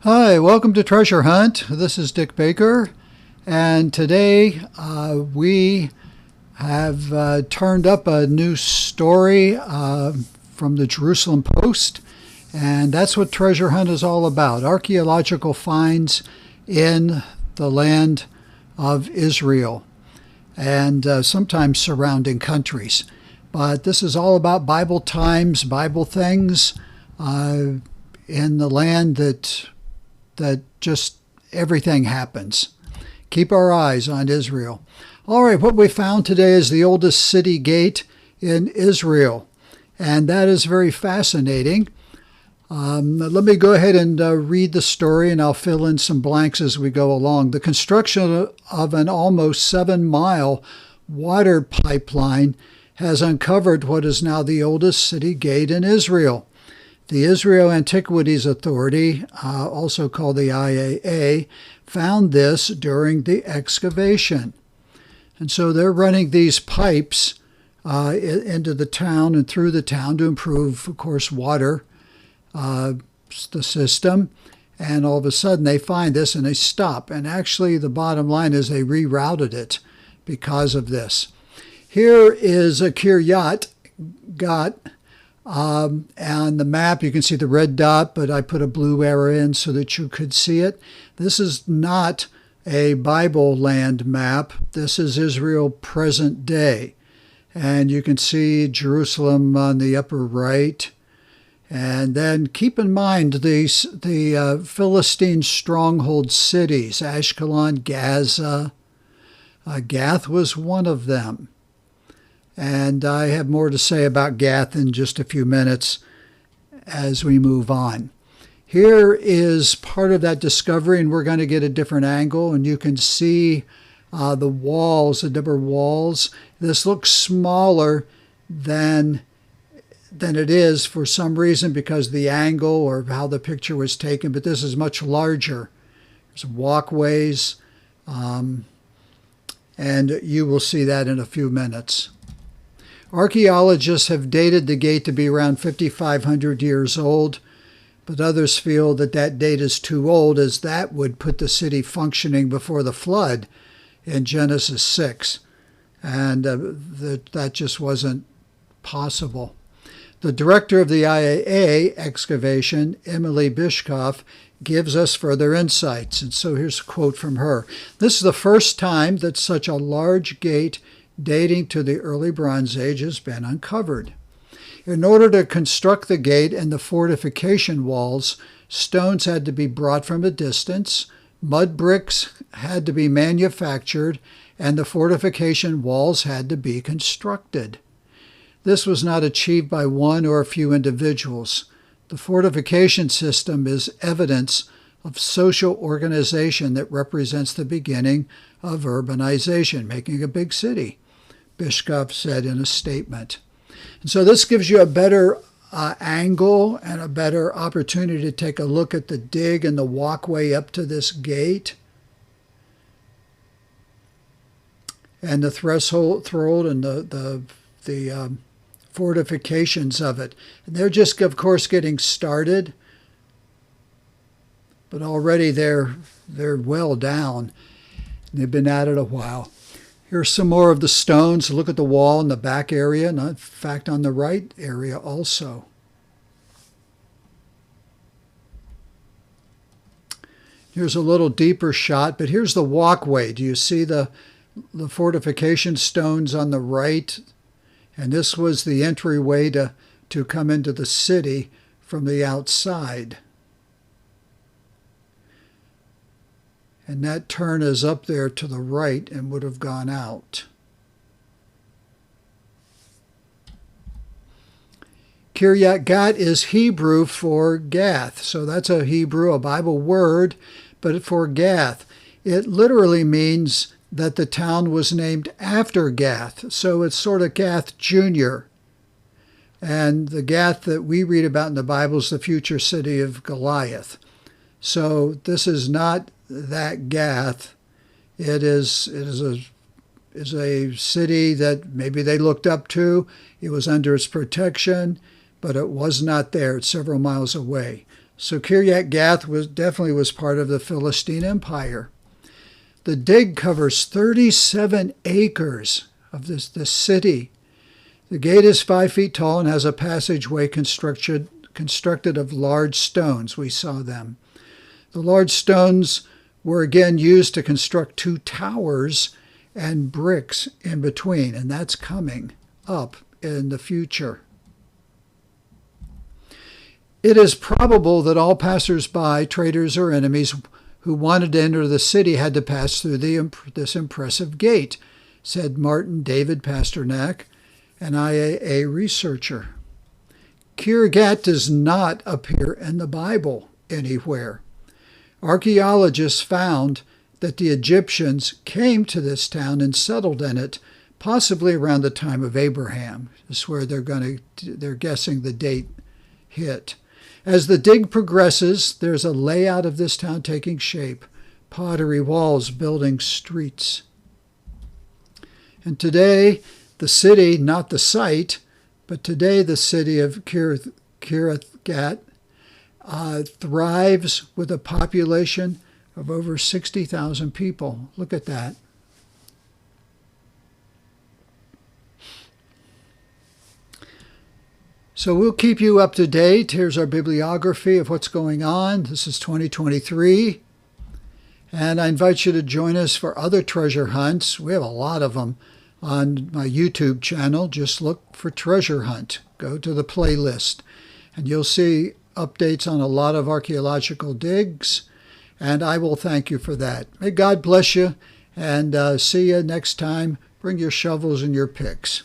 Hi, welcome to Treasure Hunt. This is Dick Baker, and today we have turned up a new story from the Jerusalem Post, and that's what Treasure Hunt is all about: archaeological finds in the land of Israel and sometimes surrounding countries. But this is all about Bible times, Bible things in the land that just everything happens. Keep our eyes on Israel. All right, what we found today is the oldest city gate in Israel, and that is very fascinating. Let me go ahead and read the story, and I'll fill in some blanks as we go along. The construction of an almost 7-mile water pipeline has uncovered what is now the oldest city gate in Israel. The Israel Antiquities Authority, also called the IAA, found this during the excavation. And so they're running these pipes into the town and through the town to improve, of course, water, the system. And all of a sudden they find this and they stop. And actually the bottom line is they rerouted it because of this. Here is a Kiryat-Gat. On the map, you can see the red dot, but I put a blue arrow in so that you could see it. This is not a Bible land map. This is Israel present day. And you can see Jerusalem on the upper right. And then keep in mind the Philistine stronghold cities, Ashkelon, Gaza. Gath was one of them. And I have more to say about Gath in just a few minutes as we move on. Here is part of that discovery, and we're going to get a different angle, and you can see the walls, the double walls. This looks smaller than it is for some reason because of the angle or how the picture was taken, but this is much larger. There's walkways, and you will see that in a few minutes. Archaeologists have dated the gate to be around 5,500 years old, but others feel that that date is too old, as that would put the city functioning before the flood in Genesis 6, and that just wasn't possible. The director of the IAA Excavation, Emily Bishkoff, gives us further insights, and so here's a quote from her. "This is the first time that such a large gate dating to the early Bronze Age has been uncovered. In order to construct the gate and the fortification walls, stones had to be brought from a distance, mud bricks had to be manufactured, and the fortification walls had to be constructed. This was not achieved by one or a few individuals. The fortification system is evidence of social organization that represents the beginning of urbanization, making a big city," Bishkoff said in a statement. And so this gives you a better angle and a better opportunity to take a look at the dig and the walkway up to this gate and the threshold and the fortifications of it. And they're just, of course, getting started, but already they're well down. They've been at it a while. Here's some more of the stones. Look at the wall in the back area, and in fact on the right area also. Here's a little deeper shot, but here's the walkway. Do you see the fortification stones on the right? And this was the entryway to come into the city from the outside. And that turn is up there to the right and would have gone out. Kiryat-Gat is Hebrew for Gath. So that's a Hebrew, a Bible word, but for Gath. It literally means that the town was named after Gath. So it's sort of Gath Jr. And the Gath that we read about in the Bible is the future city of Goliath. So this is not that Gath. It is a city that maybe they looked up to. It was under its protection, but it was not there. It's several miles away. So Kiryat-Gat definitely was part of the Philistine Empire. The dig covers 37 acres of this city. The gate is 5 feet tall and has a passageway constructed of large stones. We saw them. The large stones were again used to construct 2 towers and bricks in between, and that's coming up in the future. It is probable that all passers-by, traders or enemies who wanted to enter the city had to pass through this impressive gate, said Martin David Pasternak, an IAA researcher. Kiryat does not appear in the Bible anywhere. Archaeologists found that the Egyptians came to this town and settled in it, possibly around the time of Abraham. This is where they're guessing the date hit. As the dig progresses, there's a layout of this town taking shape, pottery walls building streets. And today, the city, not the site, but today the city of Kiryat-Gat thrives with a population of over 60,000 people. Look at that. So we'll keep you up to date. Here's our bibliography of what's going on. This is 2023. And I invite you to join us for other treasure hunts. We have a lot of them on my YouTube channel. Just look for Treasure Hunt. Go to the playlist and you'll see updates on a lot of archaeological digs. And I will thank you for that. May God bless you and see you next time. Bring your shovels and your picks.